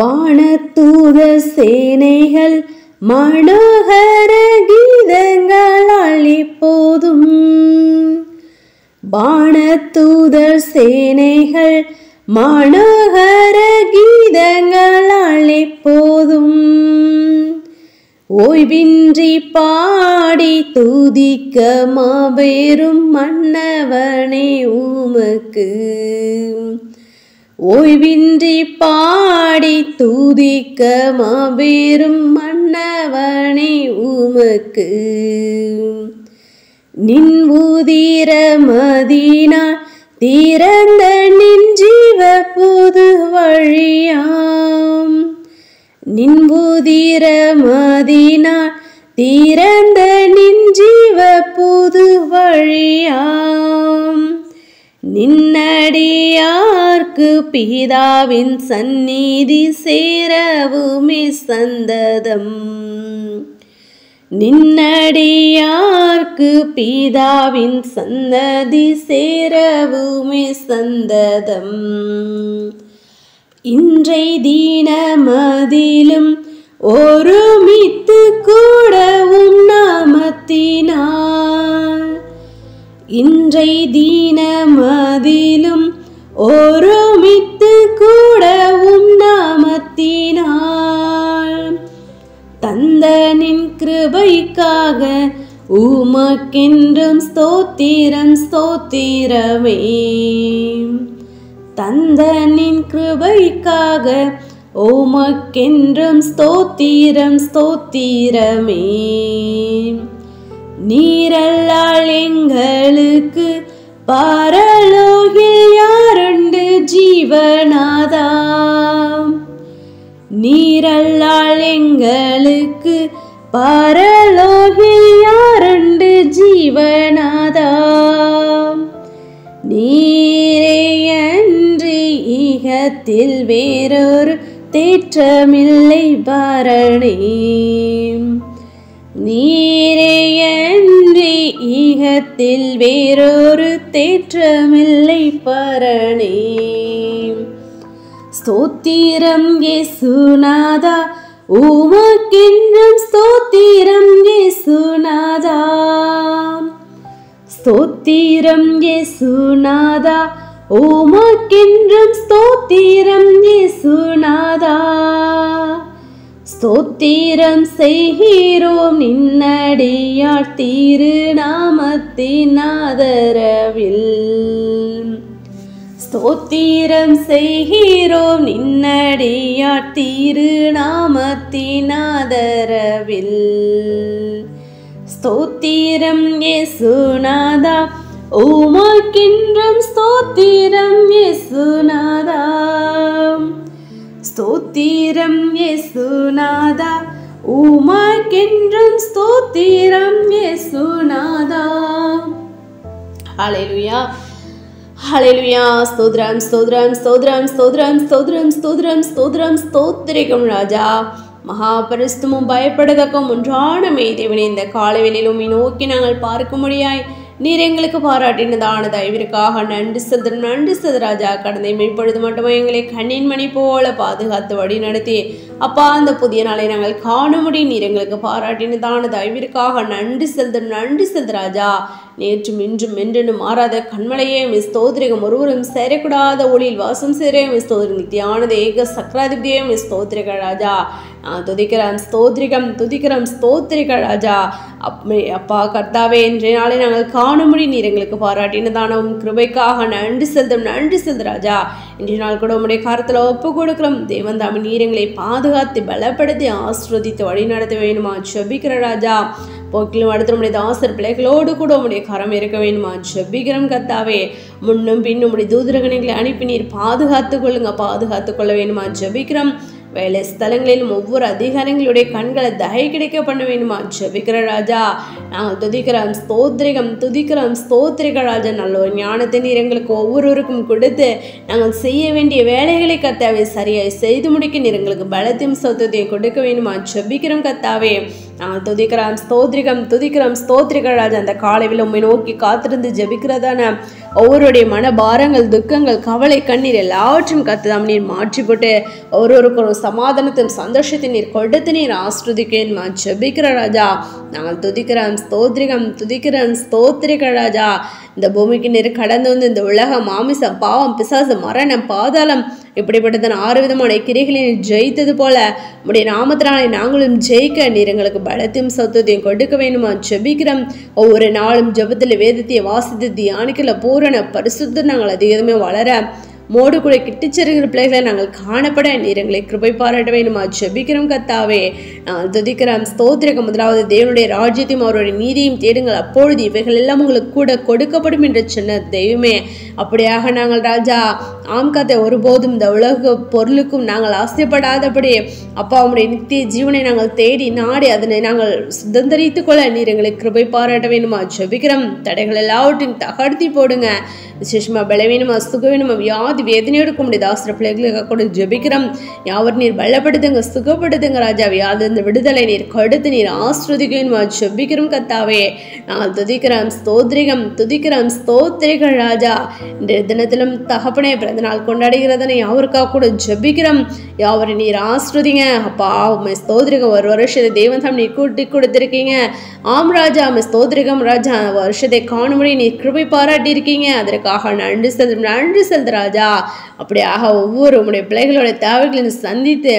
வானதூதர் சேனைகள் மனோகர கீதங்களால் இப்போதும் வானதூதர் சேனைகள் மனோகர கீதங்களால் இப்போதும் ஓய்வின்றி பாடி துதிக்க மாபெரும் மன்னவனே உமக்கு ஓய்வின்றி பாடி துதிக்க மாபெரும் மன்னவனே உமக்கு நின் உதிர மதினால் திறந்த நின் ஜீவ புது வழியாம் நின் உதிர மதினால் திறந்த நின் ஜீவ புது வழியாம் நின்னடியார்க்கு பிதாவின் சந்நிதி சேரவுமே சந்ததம் நின்னடியார்க்கு பிதாவின் சந்ததி சேரவுமே சந்ததம் இன்றை தீனமதிலும் ஒருமித்து கூடவும் நாமத்தினால் இன்றை தீனமதிலும் ஒருமித்து கூடவும் நாமத்தினால் தந்த நின் கிருபைக்காக உமக்கென்றும் ஸ்தோத்திரம் ஸ்தோத்திரமே தந்த நின் கிருபைக்காக உமக்கென்றும் ஸ்தோத்திரம் ஸ்தோத்திரமே நீரல்லால் எங்களுக்கு பரலோகில் யாருண்டு ஜீவநாதா நீரல்லால் எங்களுக்கு பரலோகில் யாருண்டு ஜீவநாதா நீரேயன்றி ஈகத்தில் வேறொரு தேற்றமில்லை பரணே நீரேயன்றி ஈகத்தில் வேறொரு தேற்றமில்லை பரணே ஸ்தோத்திரம் இயேசுநாதா உமக்கென்றும் ஸ்தோத்திரம் இயேசுநாதா ஸ்தோத்திரம் இயேசுநாதா உமக்கென்றும் ஸ்தோத்திரம் இயேசுநாதா ஸ்தோத்திரம் செய்கிறோம் நின்னடியார் திருநாமத்தின் ஆதரவில் ஸ்தோத்திரம் செய்கிறோம் நின்னடியார் திருநாமத்தின் ஆதரவில் ஸ்தோத்திரம் இயேசுநாதா உமக்கென்றும் ஸ்தோத்திரம் இயேசுநாதா ஸ்தோத்திரம் இயேசுநாதா உமக்கென்றும் ஸ்தோத்திரம் இயேசுநாதா ஹல்லேலூயா ஹல்லேலூயா ஸ்தோத்திரம் ஸ்தோத்திரம் ஸ்தோத்திரம் ஸ்தோத்திரம் ஸ்தோத்திரம் ஸ்தோத்திரம் ஸ்தோத்திரம் ஸ்தோத்திரிக்கும் ராஜா மகாபரிசுத்தமும் பயப்படத்தக்கும் ஒன்றான மேதேவனே இந்த காலவெளியிலும் நோக்கி நாங்கள் பார்க்க முடியாய் நீர் எங்களுக்கு பாராட்டினதான தயவிற்காக நன்றி செலுத்து ராஜா கடந்த இப்பொழுது மட்டுமே எங்களை கண்ணின் மணி போல பாதுகாத்து வழி நடத்தி அப்பா அந்த புதிய நாளை நாங்கள் காண முடியும் நீர் எங்களுக்கு பாராட்டினதான தயவிற்காக நன்றி செலுத்து ராஜா நேற்றும் இன்றும் என்றென்றும் மாறாத கண்மலையே ஸ்தோத்திரிகம் ஒருவரும் சேரக்கூடாத ஒளியில் வாசம் சேரே ஸ்தோத்திரம் நித்தியானது ஏக சக்கராதிபதியே ஸ்தோத்திரிக ராஜா துதிக்கிறோம் ஸ்தோத்திரிகம் துதிக்கிறோம் ஸ்தோத்திரிக ராஜா அப்பா கர்த்தாவே இன்றைய நாளை நாங்கள் காணும்படி நீர் எங்களுக்கு பாராட்டினதான கிருபைக்காக நன்றி செலுத்து ராஜா இன்றைய நாள் கூட உங்களுடைய கருத்தில் ஒப்பு கொடுக்கிறோம் தேவன் தாமே நீர் எங்களை பாதுகாத்து பலப்படுத்தி ஆசீர்வதித்து வழி நடத்த வேணுமா ஜெபிக்கிற ராஜா போக்கிலும் அடுத்த நம்முடைய தாசர் பிள்ளைகளோடு கூட உங்களுடைய கரம் இருக்க வேணுமா ஜெபிக்கிறோம் கர்த்தாவே முன்னும் பின்னும் உடைய தூதரகணைகளை அனுப்பி நீர் பாதுகாத்து கொள்ள வேணுமா ஜெபிக்கிறோம் வேலை ஸ்தலங்களிலும் ஒவ்வொரு அதிகாரங்களுடைய கண்களை தயை கிடைக்க பண்ண வேணுமா ஜெபிக்கிற ராஜா நாங்கள் துதிக்கிறோம் ஸ்தோத்திரிக ராஜா நல்ல ஒரு ஞானத்தை நீர் எங்களுக்கு ஒவ்வொருவருக்கும் கொடுத்து நாங்கள் செய்ய வேண்டிய வேலைகளை கர்த்தாவே சரியாய் செய்து முடிக்க நீர் எங்களுக்கு பலத்தையும் சௌத்தத்தையும் கொடுக்க வேணுமா ஜெபிக்கிறோம் கர்த்தாவே நாங்கள் துதிக்கிறோம், ஸ்தோத்திரிகம், துதிக்கிறோம், ஸ்தோத்திரிகள் ராஜா. அந்த காலையில் உண்மை நோக்கி காத்திருந்து ஜெபிக்கிறதான ஒவ்வொருடைய மனபாரங்கள், துக்கங்கள், கவலை, கண்ணீர் எல்லாவற்றையும் கத்துதாம் நீர் மாற்றி போட்டு ஒவ்வொருவருக்கும் ஒரு சமாதானத்தையும் சந்தோஷத்தை நீர் கொடுத்து நீர் ஆஸ்ருதிக்கேன் ஜெபிக்கிற ராஜா. நாங்கள் துதிக்கிறோம், ஸ்தோத்திரிகம், துதிக்கிறோம், ஸ்தோத்திரிகள் ராஜா. இந்த பூமிக்கு நீர் கடந்து வந்து இந்த உலகம், மாமிசம், பாவம், பிசாசு, மரணம், பாதாளம் இப்படிப்பட்டதன் 6 விதமான கிரிகளை நீர் ஜெயித்தது போல உடைய நாமத்தினாலே நாங்களும் ஜெயிக்க நீர் எங்களுக்கு பலத்தையும் சத்துவத்தையும் கொடுக்க வேண்டுமா ஜெபிக்கிறோம். ஒவ்வொரு நாளும் ஜெபத்தில் வேதத்தையை வாசித்து தியானிக்கல பூரண பரிசுத்த நாங்கள் அதிகமே வளர மோடு கூட கிட்டிச்சிருக்கிற பிள்ளைகளை நாங்கள் காணப்பட நீர் எங்களை கிருபை பாராட்ட வேண்டுமா ஜெபிக்கிறோம் கர்த்தாவே. நாங்கள் துதிக்கிறோம், ஸ்தோத்திரிகம். முதலாவது தேவனுடைய ராஜ்யத்தையும் அவருடைய நீதியையும் தேடுங்கள், அப்பொழுது இவைகள் எல்லாம் உங்களுக்கு கூட கொடுக்கப்படும் என்று சொன்ன தெய்வமே. அப்படியாக நாங்கள் ராஜா ஆம் கத்தை ஒருபோதும் இந்த உலக பொருளுக்கும் நாங்கள் ஆசைப்படாதபடி அப்பா உடைய நித்திய ஜீவனை நாங்கள் தேடி நாடி அதனை நாங்கள் சுதந்திரித்துக் கொள்ள நீர் எங்களை கிருபை பாராட்ட வேண்டுமா ஜெபிக்கிறோம். தடைகள் எல்லாவற்றையும் தகர்த்தி போடுங்க. விசேஷமா பலவீனமா, சுகவீனமா, வியாதி வேதனையோடு முடியாது ஆசிர பிள்ளைகளுக்காக கூட ஜெபிக்கிறோம். யாவர் நீர் பலப்படுத்துங்க, சுகப்படுத்துங்க ராஜா. வியாதி இந்த விடுதலை நீர் கொடுத்து நீர் ஆஸ்ருதிக்கணுமா ஜெபிக்கிறோம் கர்த்தாவே. நாங்கள் துதிக்கிறோம், ஸ்தோத்திரிகம், துதிக்கிறோம், ஸ்தோத்திரிகள் ராஜா. இன்றைய தினத்திலும் தகப்பனே பிறந்த நாள் கொண்டாடுகிறதனை யாவருக்காக கூட ஜெபிக்கிறோம். யாவரை நீர் ஆஸ்ருதிங்க அப்பா. உண்மை ஸ்தோத்திரிகம். ஒரு வருஷத்தை தேவன் தாம் நீர் கூட்டி கொடுத்திருக்கீங்க. ஆம் ராஜா, உண்மை ஸ்தோத்திரிகம் ராஜா. வருஷத்தை காணும்படி நீர் கிருபை பாராட்டி இருக்கீங்க. அதற்காக நன்றி செலுத்து ராஜா. அப்படியாக ஒவ்வொரு உடைய பிள்ளைகளோட தேவைகளை சந்தித்து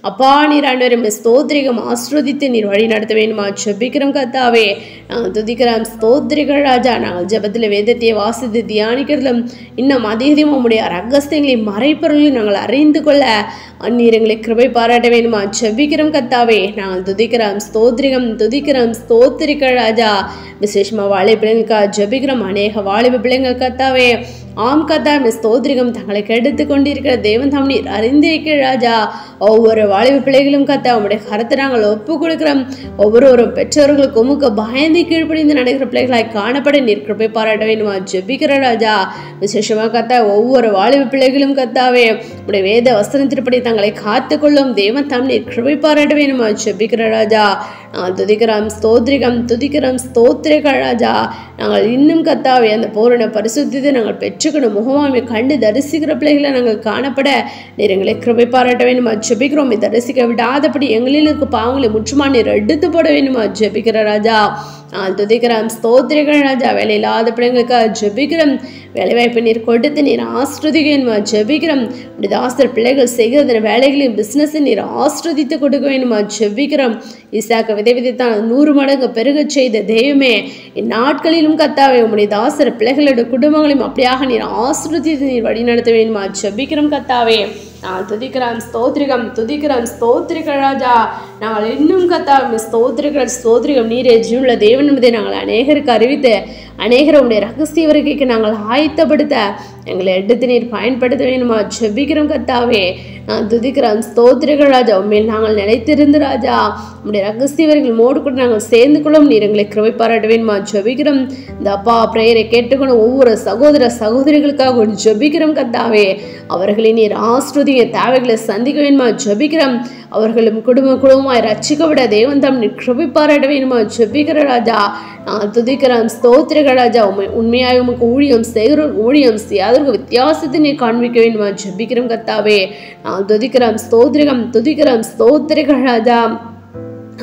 அப்பா நீர் ஆண்டவரை ஸ்தோத்திரிகம் ஆஸ்ரோதித்து நீர் வழி நடத்த வேண்டுமா ஜெபிக்கிறோம் கர்த்தாவே. நாங்கள் துதிக்கிறோம், ஸ்தோத்திரிகள் ராஜா. நாங்கள் ஜெபத்தில் வேதத்தையை வாசித்து தியானிக்கிறதும் இன்னும் அதிகமாக உடைய ரகசியங்களை மறைப்பொருளை நாங்கள் அறிந்து கொள்ள நீர் எங்களை கிருபை பாராட்ட வேண்டுமா ஜெபிக்கிறோம் கர்த்தாவே. நாங்கள் துதிக்கிறோம், ஸ்தோத்திரிகம், துதிக்கிறோம், ஸ்தோத்திரிகள் ராஜா. விசேஷமாக வாலிப பிள்ளைங்களுக்காக ஜெபிக்கிறோம். அநேக வாலிப பிள்ளைங்கள் கர்த்தாவே ஆம் கர்த்தாவே ஸ்தோத்திரிகம் தங்களை கெடுத்து கொண்டிருக்கிற தேவன் தாம் நீர் அறிந்திருக்கிற ராஜா. ஒவ்வொரு வாலிப பிள்ளைகளும் கர்த்தா உடைய கருத்தை நாங்கள் ஒப்பு கொடுக்கிறோம். ஒவ்வொருவரும் பெற்றோர்களுக்கு உமக்கு பயந்து கீழ்ப்படிந்து நடக்கிற பிள்ளைகளாய் காணப்பட நீர் கிருபை பாராட்ட வேண்டுமா ஜெபிக்கிற ராஜா. விசேஷமாக கர்த்தா ஒவ்வொரு வாலிப பிள்ளைகளும் கர்த்தாவே உடைய வேத வசனத்திற்படி தங்களை காத்துக்கொள்ளும் தேவன் தாம் நீர் கிருபை பாராட்ட வேண்டுமா ஜெபிக்கிற ராஜா. நாங்கள் துதிக்கிறோம், ஸ்தோத்திரிகம், துதிக்கிறோம், ஸ்தோத்திரிகள் ராஜா. நாங்கள் இன்னும் கர்த்தாவே அந்த பூரண பரிசுத்தத்தை நாங்கள் பெற்றுக்கணும். முகமாமை கண்டு தரிசிக்கிற பிள்ளைகளை நாங்கள் காணப்பட நீர் எங்களை கிருபை பாராட்ட வேண்டுமா ஜெபிக்கிறோம். தரிசிக்க விடாதபடி எங்களில் இருக்க பாவங்களை முற்றுமா நீர் எடுத்து போட வேண்டுமா ஜெபிக்கிற ராஜா. நாங்கள் துதிக்கிறோம், ஸ்தோத்திரிகள் ராஜா. வேலை இல்லாத பிள்ளைங்களுக்காக ஜெபிக்கிறோம். வேலைவாய்ப்பு நீர் கொடுத்து நீர் ஆஸ்ருதிக்க ஜெபிக்கிறோம். தாசர் பிள்ளைகள் செய்கிற வேலைகளையும் பிஸ்னஸை நீர் ஆஸ்ருதித்து கொடுக்க வேண்டுமா ஜெபிக்கிறோம். ஈசாக்க விதை விதைத்தான் 100 மடங்கு பெருக செய்த தெய்வமே, இந்நாட்களிலும் கர்த்தாவே உம்முடைய தாசர் பிள்ளைகளோட குடும்பங்களையும் அப்படியாக நீர் ஆஸ்ருதித்து நீர் வழி நடத்த வேண்டுமா ஜெபிக்கிறோம் கர்த்தாவே. நாங்கள் துதிக்கிறோம், ஸ்தோத்திரிகம், துதிக்கிறோம், ஸ்தோத்திரிகள் ராஜா. நாங்கள் இன்னும் கர்த்தாவே ஸ்தோத்திரிகள், ஸ்தோத்திரிகம். நீரே ஜீவனுள்ள தேவன் என்பதை நாங்கள் அநேகருக்கு அறிவித்து அநேகர் உடைய ரகசிய வருகைக்கு நாங்கள் ஆயத்தப்படுத்த எங்களை எடுத்து நீர் பயன்படுத்த வேண்டுமா ஜெபிக்கிறோம் கர்த்தாவே. நான் துதிக்கிறோம், ஸ்தோத்திரிகள் ராஜா. உண்மையில் நாங்கள் நிலைத்திருந்து ராஜா உடைய ரகசியவர்கள் மோடு கூட நாங்கள் சேர்ந்து கொள்ளும் நீர் எங்களை கிருபை பாராட்ட வேண்டுமா ஜெபிக்கிறோம். இந்த அப்பா பிரேயரை கேட்டுக்கொண்டு ஒவ்வொரு சகோதர சகோதரிகளுக்காக ஜெபிக்கிறோம் கர்த்தாவே. அவர்களை நீர் ஆஸ்ருதிய தேவைகளை சந்திக்க வேண்டுமா ஜெபிக்கிறோம். அவர்களும் குடும்பமாய் ரட்சிக்கப்பட தேவன் தாம் நீர் கிருபை பாராட்ட வேண்டுமா ஜெபிக்கிற ராஜா. நான் துதிக்கிறோம், ஸ்தோத்திரிகள் ராஜா. உண்மையாய் உமக்கு ஊழியம் செய்கிற ஊழியம் செய்யாதவர்கள் வித்தியாசத்தை நீர் காண்பிக்க வேண்டுமா ஜெபிக்கிறோம் கர்த்தாவே. நான் துதிக்கிறோம், ஸ்தோத்திரிகம், துதிக்கிறோம், ஸ்தோத்திரிகள் ராஜா.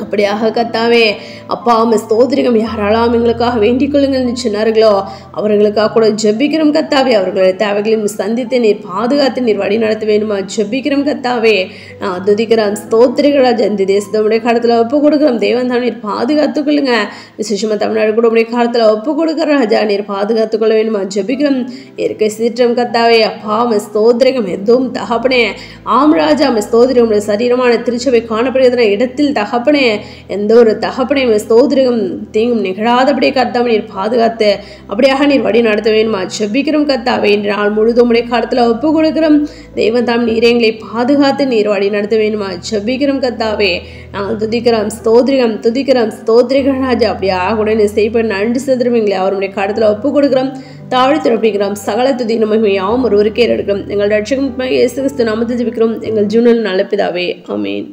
அப்படியாக கர்த்தாவே அப்பா உம்மை ஸ்தோத்திரிகம். யாரெல்லாம் எங்களுக்காக வேண்டிக் கொள்ளுங்கள் சொன்னார்களோ அவர்களுக்காக கூட ஜெபிக்கிறோம் கர்த்தாவே. அவர்களுடைய தேவைகளையும் சந்தித்து நீர் பாதுகாத்து நீர் வழி நடத்த வேண்டுமா ஜெபிக்கிறோம் கர்த்தாவே. நான் துதிக்கிறோம், ஸ்தோத்திரிகள் ராஜா. இந்த தேசத்தை உடைய காலத்தில் ஒப்பு கொடுக்குறோம். தேவன் தான் நீர் பாதுகாத்துக் கொள்ளுங்க. விசேஷமா தமிழ்நாடு கூட உடைய காலத்தில் ஒப்பு கொடுக்குற ராஜா நீர் பாதுகாத்துக் கொள்ள வேண்டுமா ஜெபிக்கிறோம். இயற்கை சீற்றம் கர்த்தாவே அப்பா உம்மை ஸ்தோத்திரிகம். எதுவும் தகப்பனே ஆம் ராஜா உம்மை ஸ்தோத்திரிகம். உடைய சரீரமான திருச்சபை காணப்படுகிற இடத்தில் தகப்பனே எந்த ஒரு தகப்பனையும் ஸ்தோத்திரிகம் தீங்கும் நிகழாதபடியே கர்த்தாவே நீர் பாதுகாத்து அப்படியாக நீர் வழி நடத்த வேண்டுமா ஜெபிக்கிறோம் கர்த்தாவே. இன்று நாள் முழுதும் உடைய காலத்தில் ஒப்பு கொடுக்கிறோம். தெய்வம் தாம் நீர் எங்களை பாதுகாத்து நீர் வழி நடத்த வேண்டுமா ஜெபிக்கிறோம் கர்த்தாவே. நாங்கள் துதிக்கிறோம், ஸ்தோத்திரிகம், துதிக்கிறோம், ஸ்தோத்திரிகள் ராஜா. அப்படியாக உடனே செய்ய நன்றி செலுத்துறோம். எங்களை அவருடைய காலத்தில் ஒப்பு கொடுக்கிறோம். தாழ்த்தி ஒப்பிக்கிறோம். சகல துதி நம்ம யாவும் ஒருவருக்கே எடுக்கிறோம். எங்கள் ரட்சகம் இயேசு கிறிஸ்து நாமத்தில் ஜெபிக்கிறோம். எங்கள் ஜீவனில் நல்ல பிதாவே, ஆமென்.